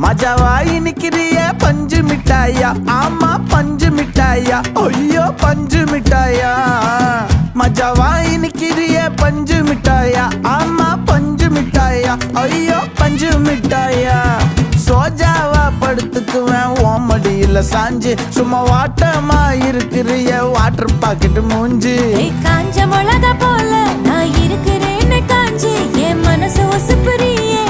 மஜாவா இனிக்கிறிய பஞ்சு மிட்டாயா, ஆமா பஞ்சு மிட்டாயா, ஐயோ பஞ்சு மிட்டாயா. மஜாவா இனிக்கிறிய பஞ்சு மிட்டாயா, ஆமா பஞ்சு மிட்டாயா, ஐயோ பஞ்சு மிட்டாயா. சோஜாவா படுத்துக்குவேன் ஓமடியில சாஞ்சு, சும்மா வாட்டமா இருக்கிறிய வாட்டர் பாக்கெட் மூஞ்சி. காஞ்ச மிளகா போல நான் இருக்கிறேன்னு காஞ்சி, என் மனசு ஒசுப்புறியே